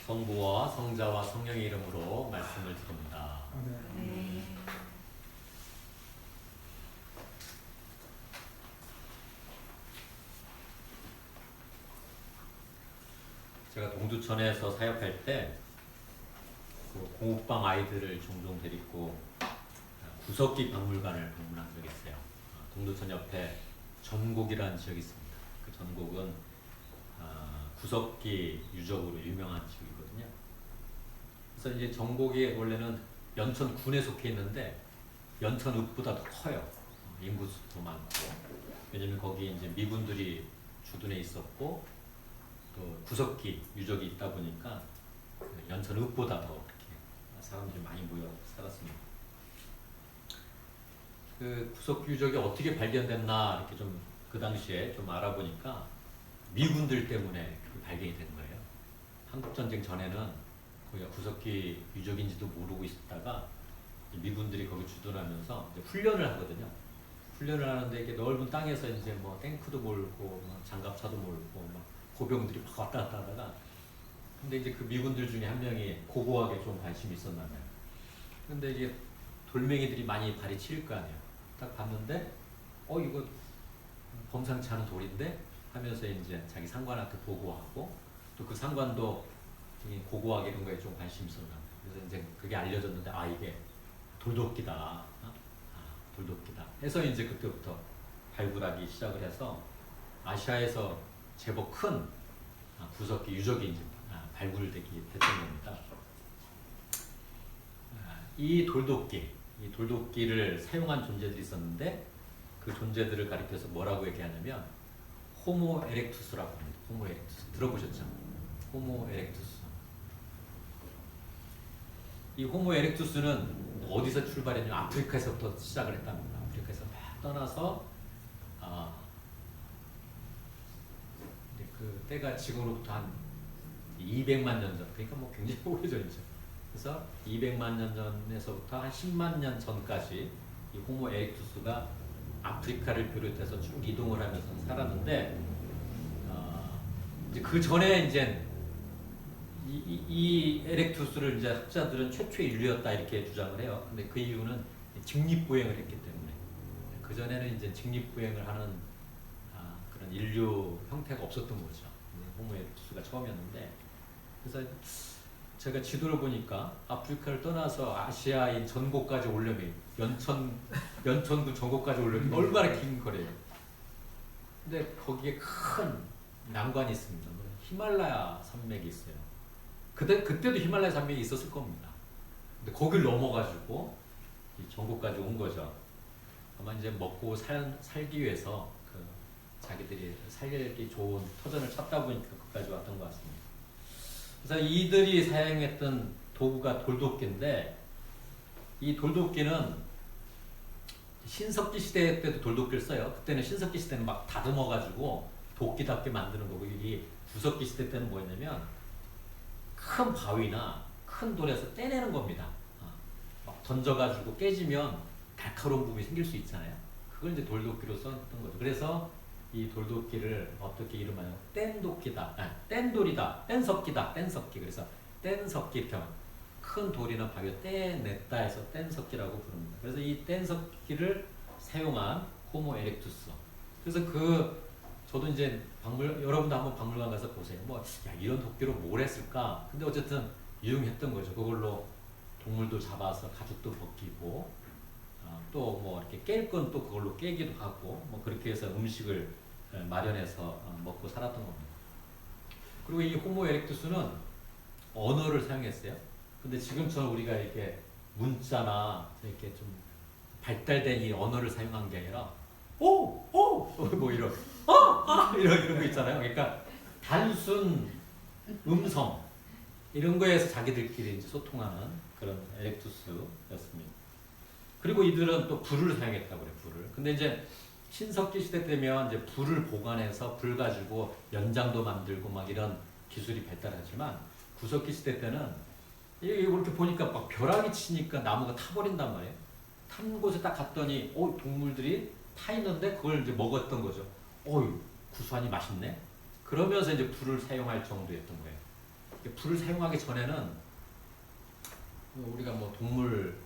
성부와 성자와 성령의 이름으로 말씀을 드립니다. 네. 제가 동두천에서 사역할 때 공업방 아이들을 종종 데리고 구석기 박물관을 방문한 적이 있어요. 동두천 옆에 전곡이라는 지역이 있습니다. 그 전곡은 구석기 유적으로 유명한 지역이거든요. 그래서 이제 전곡이 원래는 연천군에 속해 있는데 연천읍보다 더 커요. 인구수도 많고. 왜냐면 거기 이제 미군들이 주둔해 있었고 또 구석기 유적이 있다 보니까 연천읍보다 더 이렇게 사람들이 많이 모여 살았습니다. 그 구석기 유적이 어떻게 발견됐나 이렇게 좀 그 당시에 좀 알아보니까 미군들 때문에 발견이 된 거예요. 한국전쟁 전에는 거기가 구석기 유적인지도 모르고 있다가 미군들이 거기 주둔하면서 이제 훈련을 하거든요. 훈련을 하는데 이게 넓은 땅에서 이제 뭐 탱크도 몰고 장갑차도 몰고 막 고병들이 막 왔다 갔다 하다가 근데 이제 그 미군들 중에 한 명이 고고학에 좀 관심이 있었나 봐요. 근데 이게 돌멩이들이 많이 발이 치일 거 아니에요. 딱 봤는데 이거 범상치 않은 돌인데 하면서 이제 자기 상관한테 보고하고 또 그 상관도 고고학 이런 거에 좀 관심이 있었나 봐요. 그래서 이제 그게 알려졌는데 이게 돌도끼다. 돌도끼다. 해서 이제 그때부터 발굴하기 시작을 해서 아시아에서 제법 큰 구석기 유적이 이제 발굴되기 됐던 겁니다. 이 돌도끼를 사용한 존재들이 있었는데 그 존재들을 가리켜서 뭐라고 얘기하냐면 호모 에렉투스라고 합니다. 호모 에렉투스 들어보셨죠? 호모 에렉투스. 이 호모 에렉투스는 어디서 출발했냐면 아프리카에서부터 시작을 했답니다. 아프리카에서 막 떠나서 그 때가 지금으로부터 한 200만 년 전, 그러니까 뭐 굉장히 오래전이죠. 그래서 200만 년 전에서부터 한 10만 년 전까지 이 호모 에렉투스가 아프리카를 비롯해서 쭉 이동을 하면서 살았는데 이제 그 전에 이제 이 에렉투스를 이제 학자들은 최초의 인류였다 이렇게 주장을 해요. 근데 그 이유는 직립보행을 했기 때문에 그 전에는 이제 직립보행을 하는 그런 인류 형태가 없었던 거죠. 호모 에렉투스가 처음이었는데 그래서 제가 지도를 보니까 아프리카를 떠나서 아시아인 전곡까지 오려면 연천군 전곡까지 오려면 얼마나 긴 거래요. 근데 거기에 큰 난관이 있습니다. 히말라야 산맥이 있어요. 그때도 히말라야 산맥이 있었을 겁니다. 근데 거길 넘어가지고 이 전곡까지 온 거죠. 아마 이제 먹고 살기 위해서 자기들이 살기 좋은 터전을 찾다 보니까 거기까지 왔던 것 같습니다. 그래서 이들이 사용했던 도구가 돌도끼인데 이 돌도끼는 신석기 시대 때도 돌도끼를 써요. 그때는 신석기 시대는 막 다듬어가지고 도끼답게 만드는 거고 이 구석기 시대 때는 뭐였냐면 큰 바위나 큰 돌에서 떼내는 겁니다. 막 던져가지고 깨지면 날카로운 부분이 생길 수 있잖아요. 그걸 이제 돌도끼로 썼던 거죠. 그래서 이 돌도끼를 어떻게 이름하냐면 뗀도끼다, 뗀돌이다, 뗀석기다, 뗀석기. 그래서 뗀석기 이렇게 큰 돌이나 바위를 떼냈다 해서 뗀석기라고 부릅니다. 그래서 이 뗀석기를 사용한 호모 에렉투스. 그래서 저도 이제 여러분도 한번 박물관 가서 보세요. 이런 도끼로 뭘 했을까? 근데 어쨌든 유용했던 거죠. 그걸로 동물도 잡아서 가죽도 벗기고 또 뭐 이렇게 깰 건 또 그걸로 깨기도 하고 그렇게 해서 음식을 마련해서 먹고 살았던 겁니다. 그리고 이 호모 에렉투스는 언어를 사용했어요. 근데 지금처럼 우리가 이렇게 문자나 이렇게 좀 발달된 이 언어를 사용한 게 아니라 뭐 이런 이런 거 있잖아요. 그러니까 단순 음성 이런 거에서 자기들끼리 이제 소통하는 그런 에렉투스였습니다. 그리고 이들은 또 불을 사용했다고 그래요. 불을. 근데 이제 신석기 시대 때면 이제 불을 보관해서 불 가지고 연장도 만들고 막 이런 기술이 발달하지만 구석기 시대 때는 이렇게 보니까 막 벼락이 치니까 나무가 타버린단 말이에요. 탄 곳에 딱 갔더니 동물들이 타 있는데 그걸 이제 먹었던 거죠. 구수하니 맛있네. 그러면서 이제 불을 사용할 정도였던 거예요. 불을 사용하기 전에는 우리가 뭐 동물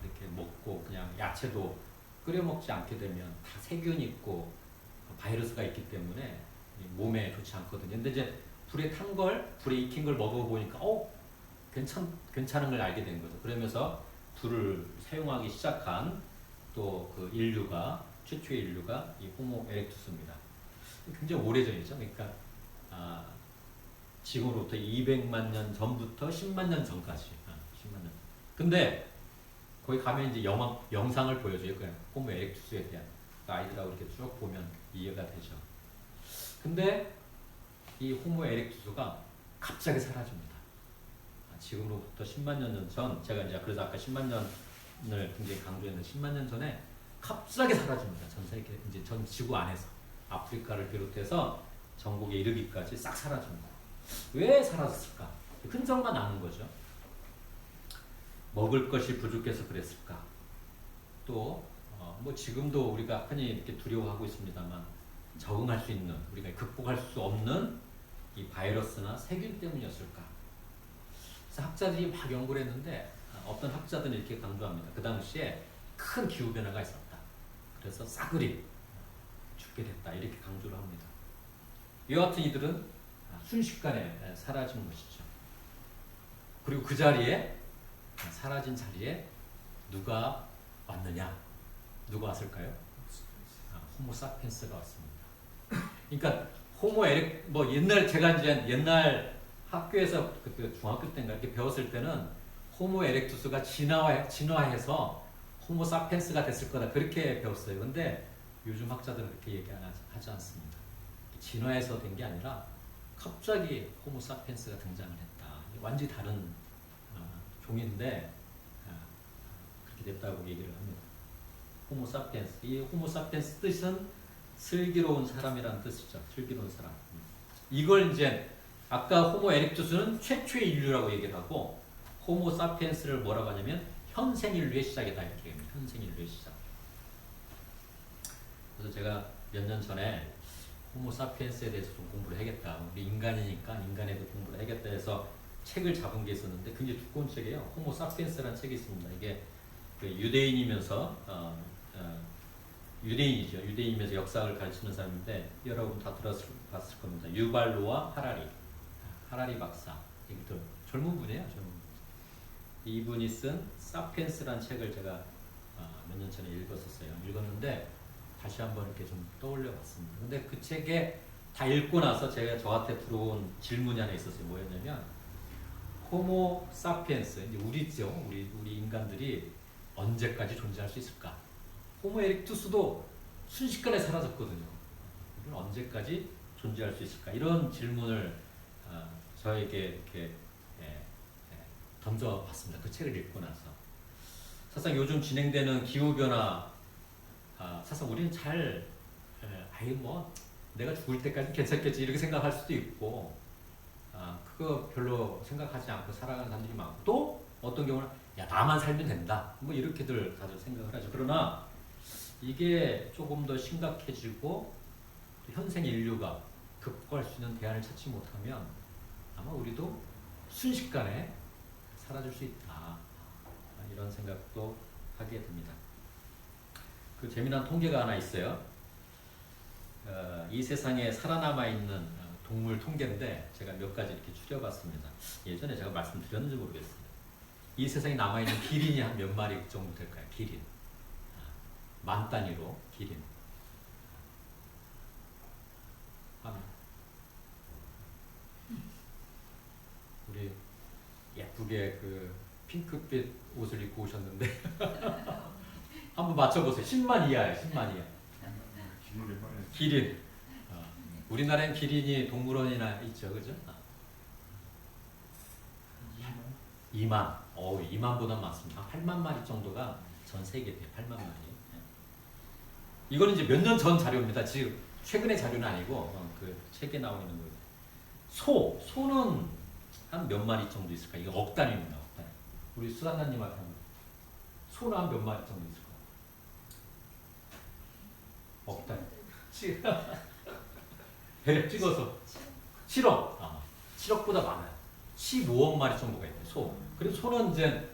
이렇게 먹고 그냥 야채도 끓여 먹지 않게 되면 다 세균 있고 바이러스가 있기 때문에 몸에 좋지 않거든요. 근데 이제 불에 탄 걸, 불에 익힌 걸 먹어보니까 괜찮은 걸 알게 된 거죠. 그러면서 불을 사용하기 시작한 또 그 인류가, 최초의 인류가 이 호모 에렉투스입니다. 굉장히 오래전이죠. 그러니까 지금으로부터 200만 년 전부터 10만 년 전까지. 10만 년. 근데 거기 가면 이제 영상을 보여줘요. 그냥 호모 에렉투스에 대한 아이들하고 이렇게 쭉 보면 이해가 되죠. 근데 이 호모 에렉투스가 갑자기 사라집니다. 지금으로부터 10만 년 전, 제가 이제 그래서 아까 10만 년을 굉장히 강조했는데 10만 년 전에 갑자기 사라집니다. 전 세계, 이제 전 지구 안에서 아프리카를 비롯해서 전국에 이르기까지 싹 사라집니다. 왜 사라졌을까? 흔적만 남은 거죠. 먹을 것이 부족해서 그랬을까? 또 뭐 지금도 우리가 흔히 이렇게 두려워하고 있습니다만 적응할 수 있는, 우리가 극복할 수 없는 이 바이러스나 세균 때문이었을까? 그래서 학자들이 막 연구를 했는데 어떤 학자들은 이렇게 강조합니다. 그 당시에 큰 기후 변화가 있었다. 그래서 싸그리 죽게 됐다. 이렇게 강조를 합니다. 이와 같은 이들은 순식간에 사라진 것이죠. 그리고 그 자리에, 사라진 자리에 누가 왔느냐? 누가 왔을까요? 호모 사피엔스가 왔습니다. 그러니까 호모 에렉, 뭐 제가 이제 옛날 학교에서 그때 중학교 때인가 이렇게 배웠을 때는 호모 에렉투스가 진화해서 호모 사피엔스가 됐을 거다 그렇게 배웠어요. 근데 요즘 학자들은 그렇게 얘기하지 않습니다. 진화해서 된 게 아니라 갑자기 호모 사피엔스가 등장을 했다. 완전히 다른 종인데 그렇게 됐다고 얘기를 합니다. 호모 사피엔스. 이 호모 사피엔스 뜻은 슬기로운 사람이라는 뜻이죠. 슬기로운 사람. 이걸 이제 아까 호모 에렉투스는 최초의 인류라고 얘기를 하고 호모 사피엔스를 뭐라고 하냐면 현생 인류의 시작이다 이렇게 얘기합니다. 현생 인류의 시작. 그래서 제가 몇 년 전에 호모 사피엔스에 대해서 좀 공부를 해야겠다. 우리 인간이니까 인간에도 공부를 해야겠다 해서 책을 잡은 게 있었는데 굉장히 두꺼운 책이에요. 호모 사피엔스라는 책이 있습니다. 이게 그 유대인이면서 유대인이죠. 유대인이면서 역사를 가르치는 사람인데 여러분 다 봤을 겁니다. 유발 노아 하라리 박사. 이것도 젊은 분이에요. 젊은 분. 이분이 쓴 사피엔스라는 책을 제가 몇 년 전에 읽었었어요. 읽었는데 다시 한번 이렇게 좀 떠올려 봤습니다. 근데 그 책에 다 읽고 나서 저한테 들어온 질문이 하나 있었어요. 뭐였냐면 호모 사피엔스, 이제 우리죠. 우리 인간들이 언제까지 존재할 수 있을까? 호모 에렉투스도 순식간에 사라졌거든요. 우리는 언제까지 존재할 수 있을까? 이런 질문을 저에게 이렇게 던져봤습니다. 그 책을 읽고 나서. 사실 요즘 진행되는 기후변화, 사실 우리는 내가 죽을 때까지 괜찮겠지 이렇게 생각할 수도 있고, 그거 별로 생각하지 않고 살아가는 사람들이 많고, 또 어떤 경우는 야 나만 살면 된다 뭐 이렇게들 다들 생각을 하죠. 그러나 이게 조금 더 심각해지고 현생 인류가 극복할 수 있는 대안을 찾지 못하면 아마 우리도 순식간에 사라질 수 있다 이런 생각도 하게 됩니다. 그 재미난 통계가 하나 있어요. 이 세상에 살아남아 있는 동물 통계인데 제가 몇 가지 이렇게 추려봤습니다. 예전에 제가 말씀드렸는지 모르겠습니다. 이 세상에 남아있는 기린이 한 몇 마리 정도 될까요? 기린. 만 단위로 기린. 우리 예쁘게 그 핑크빛 옷을 입고 오셨는데 한번 맞춰보세요. 10만 이하예요. 10만 이하. 기린. 우리나라엔 기린이 동물원이나 있죠, 그죠? 2만. 2만보다 많습니다. 한 8만 마리 정도가 전 세계에 8만 마리. 이거는 이제 몇 년 전 자료입니다. 지금 최근의 자료는 아니고 그 책에 나오고 있는 거예요. 소는 한 몇 마리 정도 있을까? 이거 억 단위입니다. 억 단위. 우리 수산자님한테 한번. 소는 한 몇 마리 정도 있을까? 억 단위. 배 찍어서 7억. 7억보다 많아요. 15억 마리 정도가 있대. 소. 그리고 소는 이제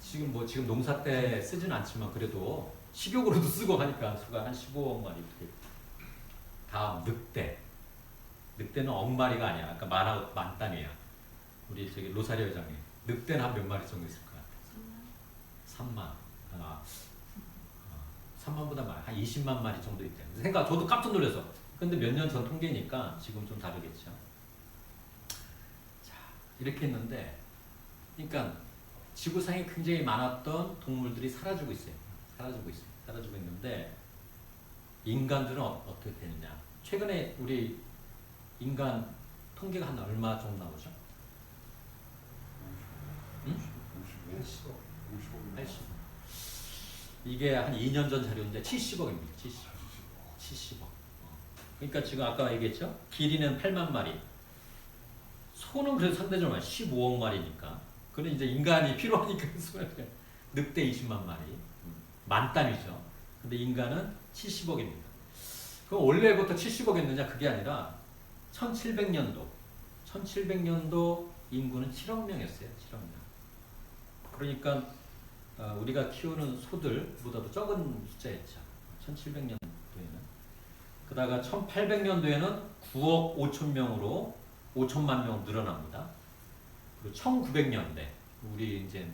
지금 농사 때 쓰진 않지만 그래도 식욕으로도 쓰고 하니까 소가 한 15억 마리. 다음 늑대. 늑대는 억 마리가 아니야. 아까 만 단위야. 우리 저기 로사리 회장님. 늑대는 한 몇 마리 정도 있을 것 같아? 3만. 3만보다 많아. 한 20만 마리 정도 있대. 저도 깜짝 놀라서. 근데 몇 년 전 통계니까 지금 좀 다르겠죠. 자, 이렇게 했는데, 그러니까 지구상에 굉장히 많았던 동물들이 사라지고 있어요. 사라지고 있는데, 인간들은 어떻게 되느냐. 최근에 우리 인간 통계가 한 얼마 정도 나오죠? 50억. 80억. 이게 한 2년 전 자료인데 70억입니다. 70억. 그러니까 지금 아까 얘기했죠? 기린은 8만 마리. 소는 그래도 상대적으로 15억 마리니까. 그는 이제 인간이 필요하니까 늑대 20만 마리. 만 단위죠. 근데 인간은 70억입니다. 그럼 원래부터 70억이었느냐? 그게 아니라 1700년도 인구는 7억 명이었어요. 7억 명. 그러니까 우리가 키우는 소들보다도 적은 숫자였죠. 1700년도에는. 그다가 1800년도에는 9억 5천 명으로 5천만 명 늘어납니다. 그리고 1900년대 우리 이제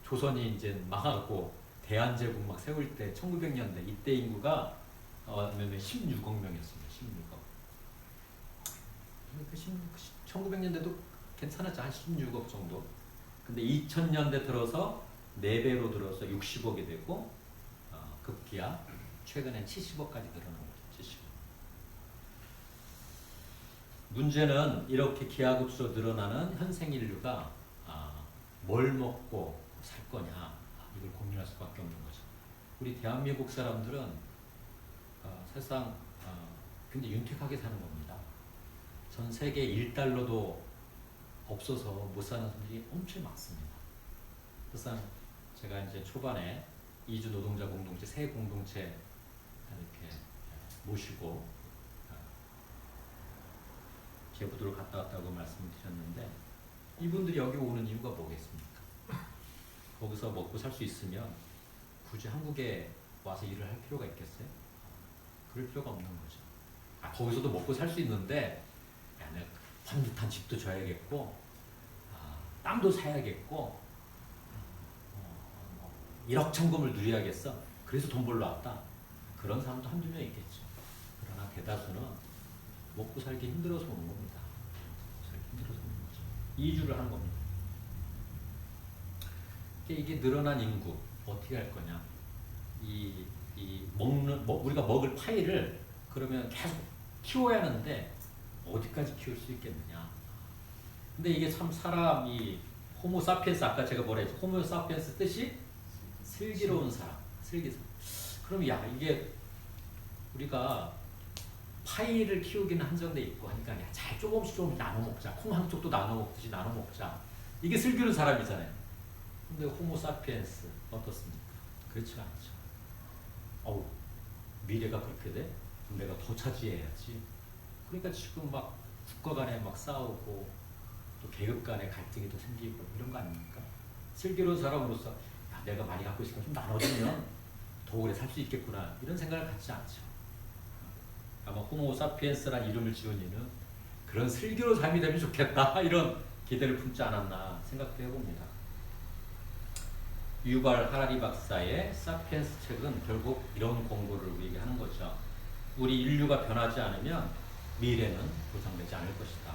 조선이 이제 망하고 대한제국 막 세울 때 1900년대 이때 인구가 16억 명이었습니다. 16억. 1900년대도 괜찮았죠. 한 16억 정도. 근데 2000년대 들어서 4배로 들어서 60억이 되고 급기야 최근엔 70억까지 늘어난 거죠. 70억. 문제는 이렇게 기하급수로 늘어나는 현생 인류가 뭘 먹고 살 거냐 이걸 고민할 수밖에 없는 거죠. 우리 대한민국 사람들은 사실상 굉장히 윤택하게 사는 겁니다. 전 세계 1달러도 없어서 못 사는 분들이 엄청 많습니다. 그래서 제가 이제 초반에 이주 노동자 공동체, 새 공동체 이렇게 모시고 제부도를 갔다 왔다고 말씀을 드렸는데 이분들이 여기 오는 이유가 뭐겠습니까? 거기서 먹고 살 수 있으면 굳이 한국에 와서 일을 할 필요가 있겠어요? 그럴 필요가 없는 거죠. 거기서도 먹고 살 수 있는데 내가 반듯한 집도 줘야겠고 땅도 사야겠고 일확천금을 누려야겠어. 그래서 돈 벌러 왔다. 그런 사람도 한두 명 있겠죠. 그러나 대다수는 먹고 살기 힘들어서 오는 겁니다. 살기 힘들어서 오는 거죠. 이주를 하는 겁니다. 이게 늘어난 인구 어떻게 할 거냐? 우리가 먹을 파이를 그러면 계속 키워야 하는데 어디까지 키울 수 있겠느냐? 근데 이게 참 사람이 호모 사피엔스 아까 제가 뭐라 했죠? 호모 사피엔스 뜻이 슬기로운 사람, 슬기로운. 그럼 이게 우리가 파이를 키우기는 한정돼 있고 하니까 잘 조금씩 나눠 먹자. 콩 한 쪽도 나눠 먹듯이 나눠 먹자. 이게 슬기로운 사람이잖아요. 근데 호모 사피엔스 어떻습니까? 그렇지 않죠. 미래가 그렇게 돼? 그럼 내가 더 차지해야지. 그러니까 지금 막 국가 간에 막 싸우고 또 계급 간에 갈등이 더 생기고 이런 거 아닙니까? 슬기로운 사람으로서 내가 많이 갖고 있으니까 좀 나눠주면 더 오래 살 수 있겠구나 이런 생각을 갖지 않죠. 아마 호모 사피엔스란 이름을 지은 이유는 그런 슬기로운 삶이 되면 좋겠다 이런 기대를 품지 않았나 생각도 해봅니다. 유발 하라리 박사의 사피엔스 책은 결국 이런 공부를 우리에게 하는 거죠. 우리 인류가 변하지 않으면 미래는 보장되지 않을 것이다.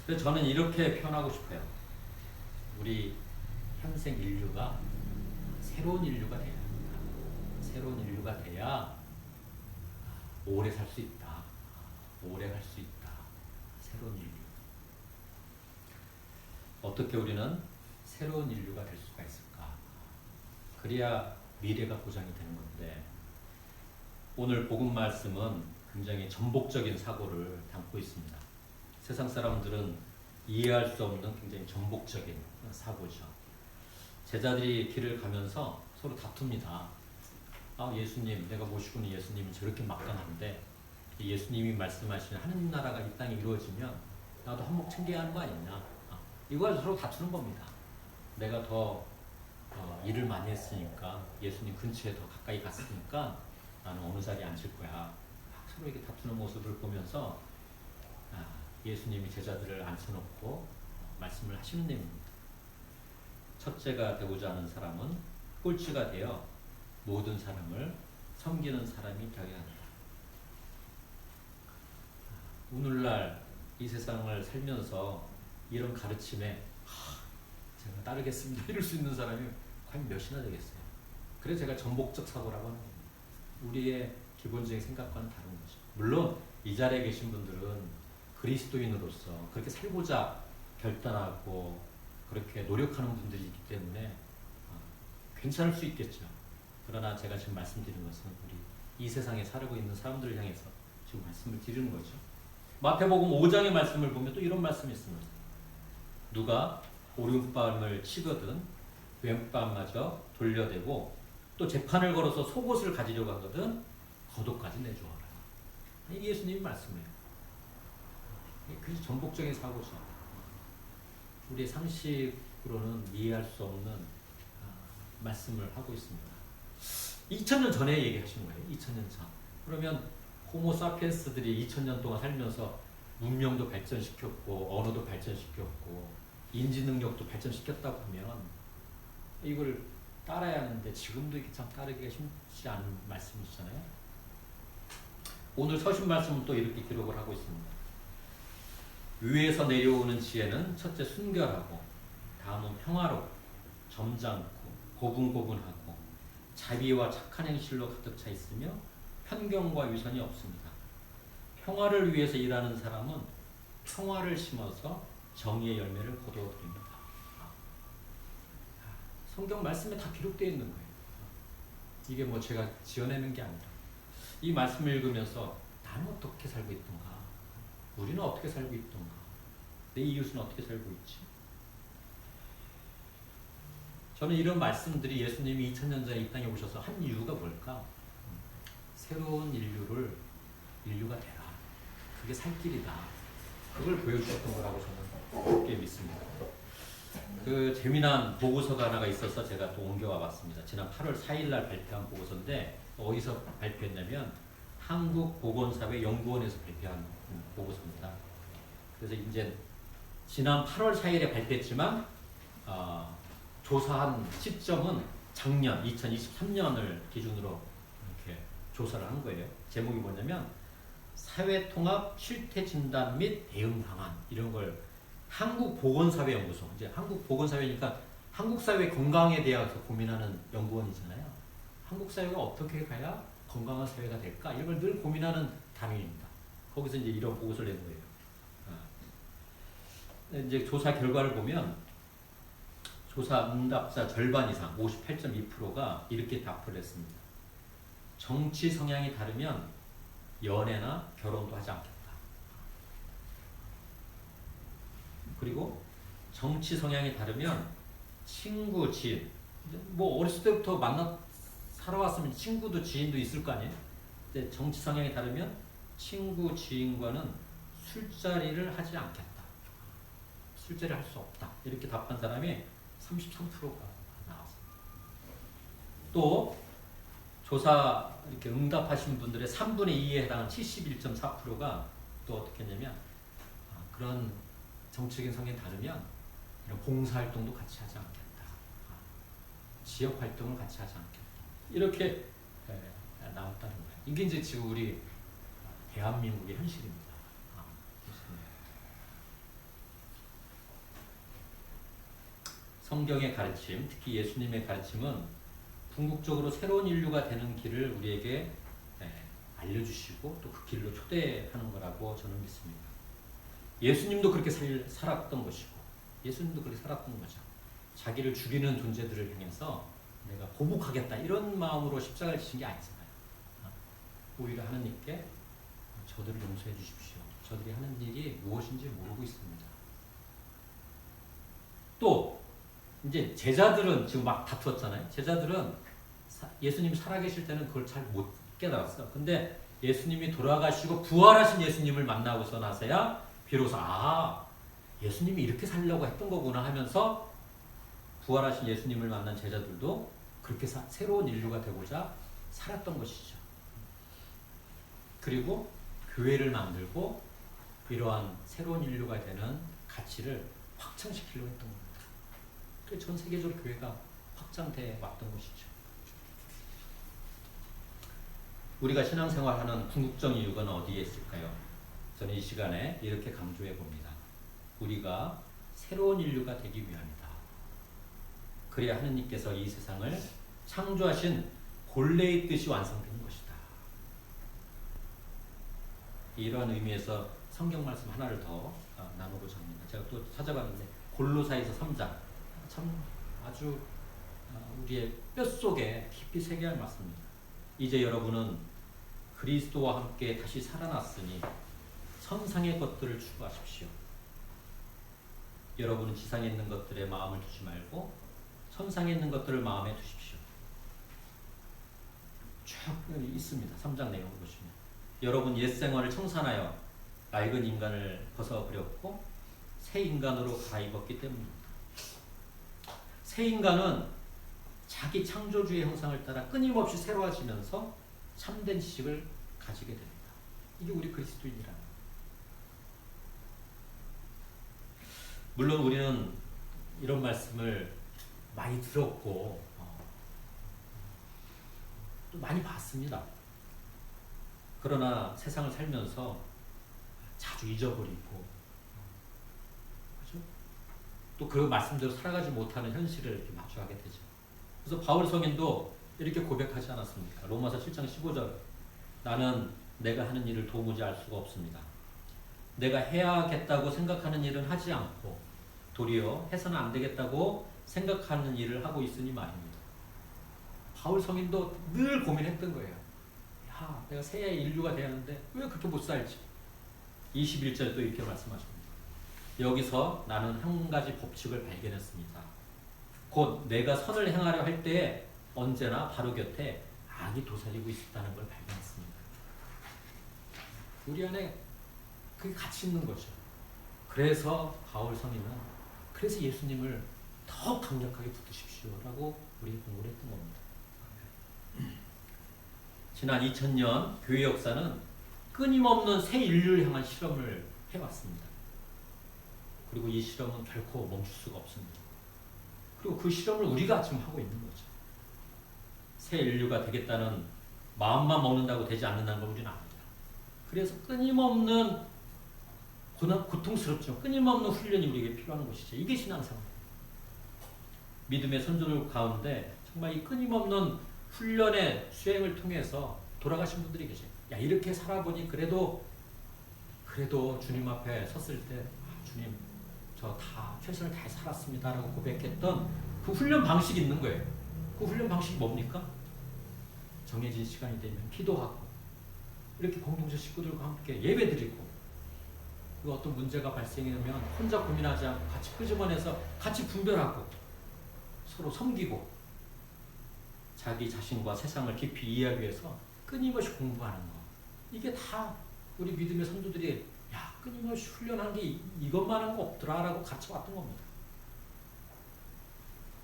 그래서 저는 이렇게 표현하고 싶어요. 우리 현생 인류가 새로운 인류가 돼야 합니다. 새로운 인류가 돼야 오래 살 수 있다. 오래 갈 수 있다. 새로운 인류. 어떻게 우리는 새로운 인류가 될 수가 있을까? 그래야 미래가 보장이 되는 건데 오늘 복음 말씀은 굉장히 전복적인 사고를 담고 있습니다. 세상 사람들은 이해할 수 없는 굉장히 전복적인 사고죠. 제자들이 길을 가면서 서로 다툽니다. 예수님, 내가 모시고 있는 예수님이 저렇게 막강한데 예수님이 말씀하시는 하느님 나라가 이 땅에 이루어지면 나도 한몫 챙겨야 하는 거 아니냐. 이걸 서로 다투는 겁니다. 내가 더 일을 많이 했으니까 예수님 근처에 더 가까이 갔으니까 나는 어느 자리에 앉을 거야. 서로 이렇게 다투는 모습을 보면서 예수님이 제자들을 앉혀놓고 말씀을 하시는 내용입니다. 첫째가 되고자 하는 사람은 꼴찌가 되어 모든 사람을 섬기는 사람이 되어야 한다. 오늘날 이 세상을 살면서 이런 가르침에 제가 따르겠습니다 이럴 수 있는 사람이 과연 몇이나 되겠어요. 그래서 제가 전복적 사고라고 하는 겁니다. 우리의 기본적인 생각과는 다른 거죠. 물론 이 자리에 계신 분들은 그리스도인으로서 그렇게 살고자 결단하고 그렇게 노력하는 분들이 있기 때문에 괜찮을 수 있겠죠. 그러나 제가 지금 말씀드리는 것은 우리 이 세상에 살고 있는 사람들을 향해서 지금 말씀을 드리는 거죠. 마태복음 5장의 말씀을 보면 또 이런 말씀이 있습니다. 누가 오른뺨을 치거든 왼뺨마저 돌려대고 또 재판을 걸어서 속옷을 가지려고 하거든 겉옷까지 내주어라. 이게 예수님의 말씀이에요. 그게 전복적인 사고죠. 우리의 상식으로는 이해할 수 없는 말씀을 하고 있습니다. 2000년 전에 얘기하신 거예요. 2000년 전. 그러면 호모사피엔스들이 2000년 동안 살면서 문명도 발전시켰고 언어도 발전시켰고 인지 능력도 발전시켰다고 하면 이걸 따라야 하는데 지금도 이게 참 따르기가 쉽지 않은 말씀이시잖아요. 오늘 서신 말씀은 또 이렇게 기록을 하고 있습니다. 위에서 내려오는 지혜는 첫째 순결하고 다음은 평화롭고 점잖고 고분고분하고 자비와 착한 행실로 가득 차 있으며 편견과 위선이 없습니다. 평화를 위해서 일하는 사람은 평화를 심어서 정의의 열매를 거두어드립니다. 성경 말씀에 다 기록되어 있는 거예요. 이게 뭐 제가 지어내는 게 아니라 이 말씀을 읽으면서 나는 어떻게 살고 있던가, 우리는 어떻게 살고 있던가, 내 이웃은 어떻게 살고 있지. 저는 이런 말씀들이 예수님이 2000년 전에 이 땅에 오셔서 한 이유가 뭘까? 새로운 인류가 되라. 그게 살 길이다. 그걸 보여주셨던 거라고 저는 그렇게 믿습니다. 그 재미난 보고서가 하나가 있어서 제가 또 옮겨와 봤습니다. 지난 8월 4일 날 발표한 보고서인데 어디서 발표했냐면 한국보건사회 연구원에서 발표한 보고서입니다. 그래서 이제 지난 8월 4일에 발표했지만 조사한 시점은 작년 2023년을 기준으로 이렇게 조사를 한 거예요. 제목이 뭐냐면 사회통합 실태진단 및 대응 방안 이런 걸 한국보건사회연구소 이제 한국보건사회니까 한국사회 건강에 대해서 고민하는 연구원이잖아요. 한국사회가 어떻게 가야 건강한 사회가 될까 이런 걸 늘 고민하는 단위입니다. 거기서 이제 이런 보고서를 낸 거예요. 이제 조사 결과를 보면 조사 응답자 절반 이상 58.2%가 이렇게 답을 했습니다. 정치 성향이 다르면 연애나 결혼도 하지 않겠다. 그리고 정치 성향이 다르면 친구, 지인, 뭐 어렸을 때부터 살아왔으면 친구도 지인도 있을 거 아니에요? 근데 정치 성향이 다르면 친구, 지인과는 술자리를 하지 않겠다. 술자리를 할 수 없다. 이렇게 답한 사람이 33%가 나왔습니다. 또 조사 이렇게 응답하신 분들의 3분의 2에 해당하는 71.4%가 또 어떻게 했냐면 그런 정치적인 성향이 다르면 이런 봉사활동도 같이 하지 않겠다. 지역활동을 같이 하지 않겠다. 이렇게 나왔다는 거예요. 이게 이제 지금 우리 대한민국의 현실입니다. 성경의 가르침, 특히 예수님의 가르침은 궁극적으로 새로운 인류가 되는 길을 우리에게 알려주시고 또 그 길로 초대하는 거라고 저는 믿습니다. 예수님도 그렇게 살았던 것이고 예수님도 그렇게 살았던 거죠. 자기를 죽이는 존재들을 향해서 내가 보복하겠다 이런 마음으로 십자가를 지신 게 아니잖아요. 오히려 하나님께 저들을 용서해 주십시오. 저들이 하는 일이 무엇인지 모르고 있습니다. 또 이제 제자들은 지금 막 다투었잖아요. 제자들은 예수님이 살아계실 때는 그걸 잘 못 깨달았어요. 근데 예수님이 돌아가시고 부활하신 예수님을 만나고서 나서야 비로소 예수님이 이렇게 살려고 했던 거구나 하면서 부활하신 예수님을 만난 제자들도 그렇게 새로운 인류가 되고자 살았던 것이죠. 그리고 교회를 만들고 이러한 새로운 인류가 되는 가치를 확장시키려고 했던 겁니다. 그래서 전 세계적으로 교회가 확장돼 왔던 것이죠. 우리가 신앙생활하는 궁극적 이유가 어디에 있을까요? 저는 이 시간에 이렇게 강조해 봅니다. 우리가 새로운 인류가 되기 위함이다. 그래야 하느님께서 이 세상을 창조하신 본래의 뜻이 완성되는 것이다. 이러한 의미에서 성경 말씀 하나를 더 나누고자 합니다. 제가 또 찾아봤는데 골로새서 3장 참 아주 우리의 뼛속에 깊이 새겨야 할 말씀입니다. 이제 여러분은 그리스도와 함께 다시 살아났으니 천상의 것들을 추구하십시오. 여러분은 지상에 있는 것들에 마음을 두지 말고 천상에 있는 것들을 마음에 두십시오. 쭉 있습니다. 3장 내용을 보시면 여러분 옛 생활을 청산하여 낡은 인간을 벗어버렸고 새 인간으로 갈아입었기 때문입니다. 새 인간은 자기 창조주의 형상을 따라 끊임없이 새로워지면서 참된 지식을 가지게 됩니다. 이게 우리 그리스도인이라는 거예요. 물론 우리는 이런 말씀을 많이 들었고 또 많이 봤습니다. 그러나 세상을 살면서 자주 잊어버리고 그렇죠? 또 그 말씀대로 살아가지 못하는 현실을 이렇게 마주하게 되죠. 그래서 바울 성인도 이렇게 고백하지 않았습니까? 로마서 7장 15절 나는 내가 하는 일을 도무지 알 수가 없습니다. 내가 해야겠다고 생각하는 일은 하지 않고 도리어 해서는 안 되겠다고 생각하는 일을 하고 있으니 말입니다. 바울 성인도 늘 고민했던 거예요. 내가 새 인류가 돼야 하는데 왜 그렇게 못 살지? 21절에 또 이렇게 말씀하십니다. 여기서 나는 한 가지 법칙을 발견했습니다. 곧 내가 선을 행하려 할 때에 언제나 바로 곁에 악이 도사리고 있었다는 걸 발견했습니다. 우리 안에 그게 같이 있는 거죠. 그래서 바울 성인은 그래서 예수님을 더 강력하게 붙드십시오라고 우리 공부를 했던 겁니다. 지난 2000년 교회 역사는 끊임없는 새 인류를 향한 실험을 해왔습니다. 그리고 이 실험은 결코 멈출 수가 없습니다. 그리고 그 실험을 우리가 지금 하고 있는 거죠. 새 인류가 되겠다는 마음만 먹는다고 되지 않는다는 걸 우리는 압니다. 그래서 끊임없는 고통스럽지만 끊임없는 훈련이 우리에게 필요한 것이죠. 이게 신앙생활입니다. 믿음의 선조들 가운데 정말 이 끊임없는 훈련의 수행을 통해서 돌아가신 분들이 계세요. 이렇게 살아보니 그래도 주님 앞에 섰을 때 주님 저 다 최선을 다해 살았습니다라고 고백했던 그 훈련 방식이 있는 거예요. 그 훈련 방식이 뭡니까? 정해진 시간이 되면 기도하고 이렇게 공동체 식구들과 함께 예배드리고 그리고 어떤 문제가 발생하면 혼자 고민하지 않고 같이 끄집어내서 같이 분별하고 서로 섬기고 자기 자신과 세상을 깊이 이해하기 위해서 끊임없이 공부하는 거. 이게 다 우리 믿음의 선조들이 끊임없이 훈련한 게 이것만한 거 없더라라고 같이 왔던 겁니다.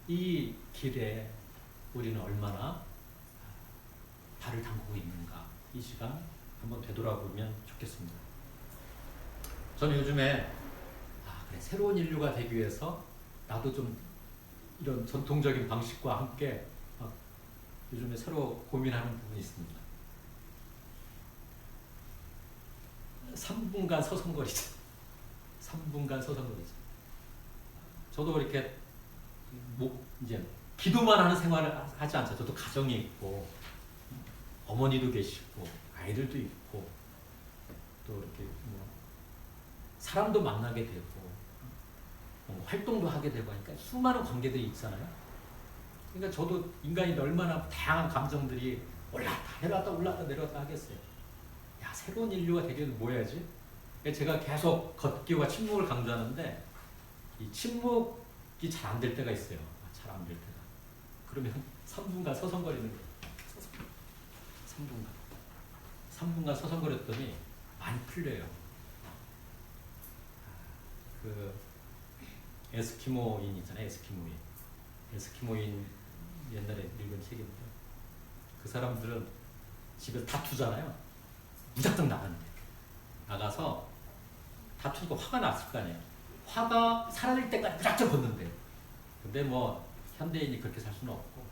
이 길에 우리는 얼마나 발을 담그고 있는가 이 시간 한번 되돌아보면 좋겠습니다. 저는 요즘에 그래 새로운 인류가 되기 위해서 나도 좀 이런 전통적인 방식과 함께 요즘에 새로 고민하는 부분이 있습니다. 3분간 서성거리죠. 3분간 서성거리죠. 저도 이렇게 이제 기도만 하는 생활을 하지 않죠. 저도 가정이 있고 어머니도 계시고 아이들도 있고 또 이렇게 사람도 만나게 되고 활동도 하게 되고 하니까 수많은 관계들이 있잖아요. 그러니까 저도 인간이 얼마나 다양한 감정들이 올랐다 내려왔다 올랐다 내려왔다 하겠어요. 새로운 인류가 되려면 뭐 해야지? 제가 계속 걷기와 침묵을 강조하는데 이 침묵이 잘 안 될 때가 있어요. 잘 안 될 때가. 그러면 3분간 서성거리는 거예요. 3분간 서성거렸더니 많이 풀려요. 그 에스키모인 있잖아요. 에스키모인 옛날에 읽은 책인데 그 사람들은 집에서 다투잖아요. 무작정 나가는데 나가서 다투니까 화가 났을 거 아니에요. 화가 사라질 때까지 무작정 걷는데 근데 뭐 현대인이 그렇게 살 수는 없고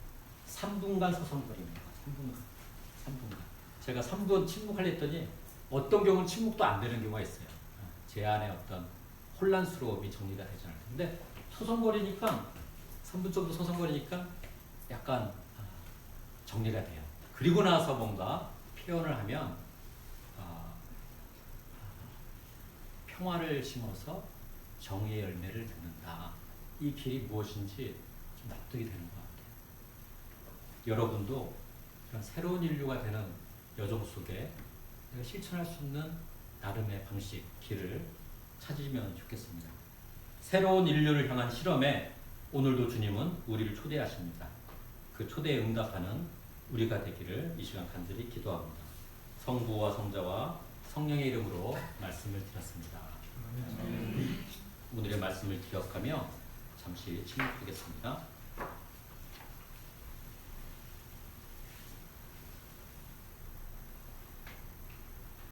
3분간 서성거립니다. 3분간. 제가 3분 침묵하려 했더니 어떤 경우는 침묵도 안 되는 경우가 있어요. 제 안에 어떤 혼란스러움이 정리가 되지 않을 텐데 근데 서성거리니까 3분 정도 서성거리니까 약간 정리가 돼요. 그리고 나서 뭔가 표현을 하면 평화를 심어서 정의의 열매를 맺는다. 이 길이 무엇인지 좀 납득이 되는 것 같아요. 여러분도 그런 새로운 인류가 되는 여정 속에 내가 실천할 수 있는 나름의 방식, 길을 찾으시면 좋겠습니다. 새로운 인류를 향한 실험에 오늘도 주님은 우리를 초대하십니다. 그 초대에 응답하는 우리가 되기를 이 시간 간절히 기도합니다. 성부와 성자와 성령의 이름으로 말씀을 드렸습니다. 오늘의 말씀을 기억하며 잠시 침묵하겠습니다.